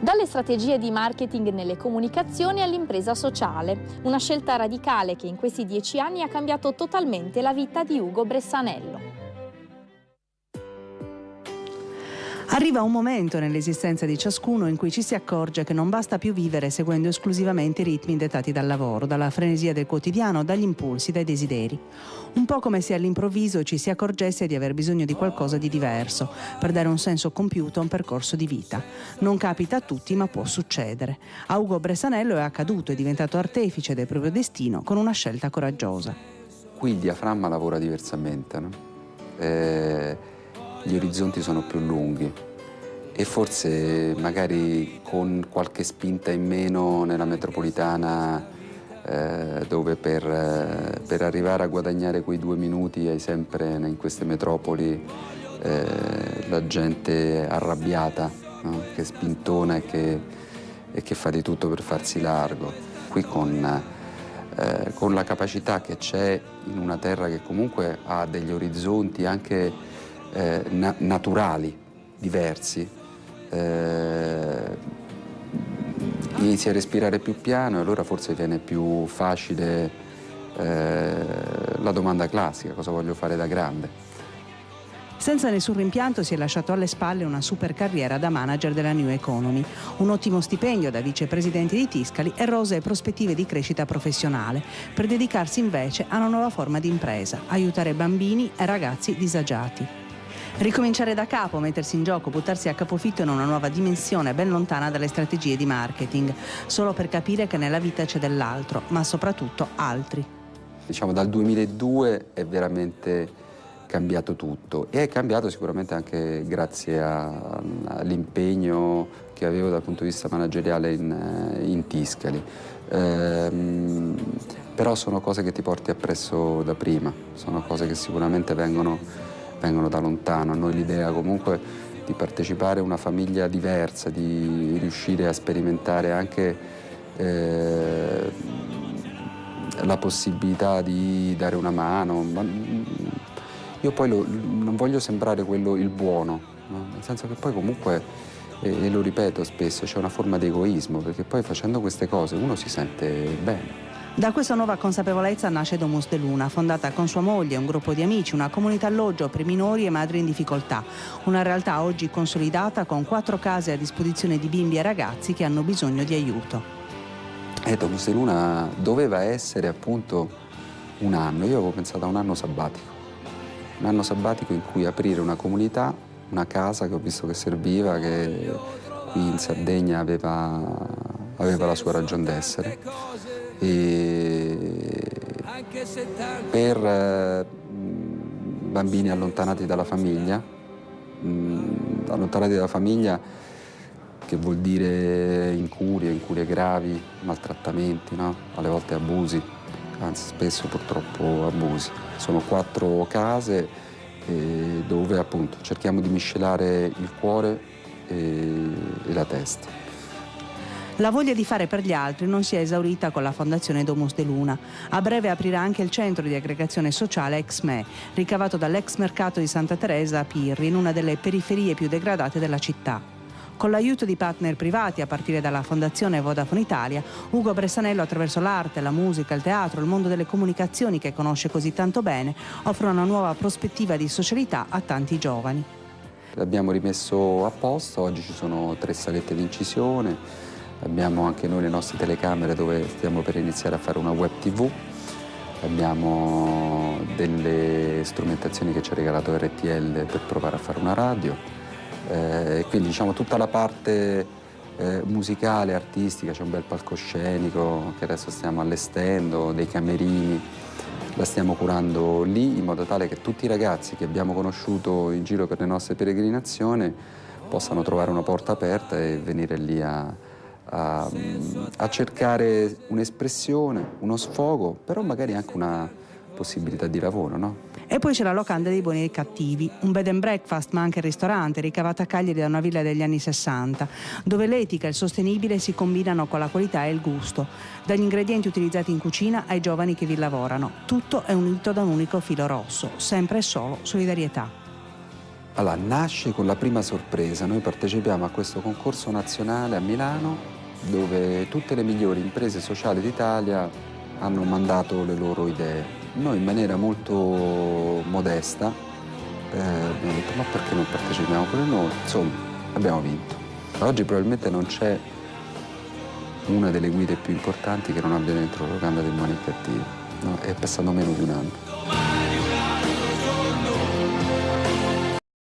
Dalle strategie di marketing nelle comunicazioni all'impresa sociale, una scelta radicale che in questi 10 anni ha cambiato totalmente la vita di Ugo Bressanello. Arriva un momento nell'esistenza di ciascuno in cui ci si accorge che non basta più vivere seguendo esclusivamente i ritmi dettati dal lavoro, dalla frenesia del quotidiano, dagli impulsi, dai desideri. Un po' come se all'improvviso ci si accorgesse di aver bisogno di qualcosa di diverso per dare un senso compiuto a un percorso di vita. Non capita a tutti, ma può succedere. A Ugo Bressanello è accaduto, è diventato artefice del proprio destino con una scelta coraggiosa. Qui il diaframma lavora diversamente, no? Gli orizzonti sono più lunghi e forse magari con qualche spinta in meno nella metropolitana, dove per arrivare a guadagnare quei 2 minuti hai sempre in queste metropoli la gente arrabbiata, no? Che spintona e che fa di tutto per farsi largo. Qui con la capacità che c'è in una terra che comunque ha degli orizzonti anche naturali, diversi, inizi a respirare più piano e allora forse viene più facile la domanda classica: cosa voglio fare da grande? Senza nessun rimpianto si è lasciato alle spalle una super carriera da manager della New Economy, un ottimo stipendio da vicepresidente di Tiscali e rosee prospettive di crescita professionale, per dedicarsi invece a una nuova forma di impresa, aiutare bambini e ragazzi disagiati. Ricominciare da capo, mettersi in gioco, buttarsi a capofitto in una nuova dimensione ben lontana dalle strategie di marketing, solo per capire che nella vita c'è dell'altro, ma soprattutto altri. Diciamo dal 2002 è veramente cambiato tutto e è cambiato sicuramente anche grazie all'impegno che avevo dal punto di vista manageriale in Tiscali. Però sono cose che ti porti appresso da prima, sono cose che sicuramente vengono da lontano. A noi l'idea comunque di partecipare a una famiglia diversa, di riuscire a sperimentare anche la possibilità di dare una mano. Io poi non voglio sembrare il buono, no? Nel senso che poi comunque, e lo ripeto spesso, c'è una forma di egoismo, perché poi facendo queste cose uno si sente bene. Da questa nuova consapevolezza nasce Domus de Luna, fondata con sua moglie, un gruppo di amici, una comunità alloggio per minori e madri in difficoltà. Una realtà oggi consolidata con 4 case a disposizione di bimbi e ragazzi che hanno bisogno di aiuto. Domus de Luna doveva essere appunto un anno, io avevo pensato a un anno sabbatico. Un anno sabbatico in cui aprire una comunità, una casa che ho visto che serviva, che qui in Sardegna aveva la sua ragion d'essere, e per bambini allontanati dalla famiglia, che vuol dire incurie gravi, maltrattamenti, no? Alle volte abusi, anzi spesso purtroppo abusi. Sono 4 case dove appunto cerchiamo di miscelare il cuore e la testa. La voglia di fare per gli altri non si è esaurita con la fondazione Domus de Luna. A breve aprirà anche il centro di aggregazione sociale Exme, ricavato dall'ex mercato di Santa Teresa a Pirri, in una delle periferie più degradate della città. Con l'aiuto di partner privati, a partire dalla Fondazione Vodafone Italia, Ugo Bressanello, attraverso l'arte, la musica, il teatro, il mondo delle comunicazioni che conosce così tanto bene, offre una nuova prospettiva di socialità a tanti giovani. L'abbiamo rimesso a posto, oggi ci sono 3 salette di incisione, abbiamo anche noi le nostre telecamere dove stiamo per iniziare a fare una web TV, abbiamo delle strumentazioni che ci ha regalato RTL per provare a fare una radio. Quindi diciamo tutta la parte musicale, artistica, c'è un bel palcoscenico che adesso stiamo allestendo, dei camerini, la stiamo curando lì in modo tale che tutti i ragazzi che abbiamo conosciuto in giro per le nostre peregrinazioni possano trovare una porta aperta e venire lì a cercare un'espressione, uno sfogo, però magari anche una possibilità di lavoro, no? E poi c'è la locanda dei buoni e cattivi, un bed and breakfast ma anche ristorante ricavato a Cagliari da una villa degli anni 60, dove l'etica e il sostenibile si combinano con la qualità e il gusto, dagli ingredienti utilizzati in cucina ai giovani che vi lavorano. Tutto è unito da un unico filo rosso, sempre e solo solidarietà. Allora, nasce con la prima sorpresa. Noi partecipiamo a questo concorso nazionale a Milano, dove tutte le migliori imprese sociali d'Italia hanno mandato le loro idee. Noi in maniera molto modesta abbiamo detto: ma perché non partecipiamo pure noi? Insomma, abbiamo vinto. Oggi probabilmente non c'è una delle guide più importanti che non abbia dentro Locanda dei buoni e cattivi, no? È passato meno di un anno.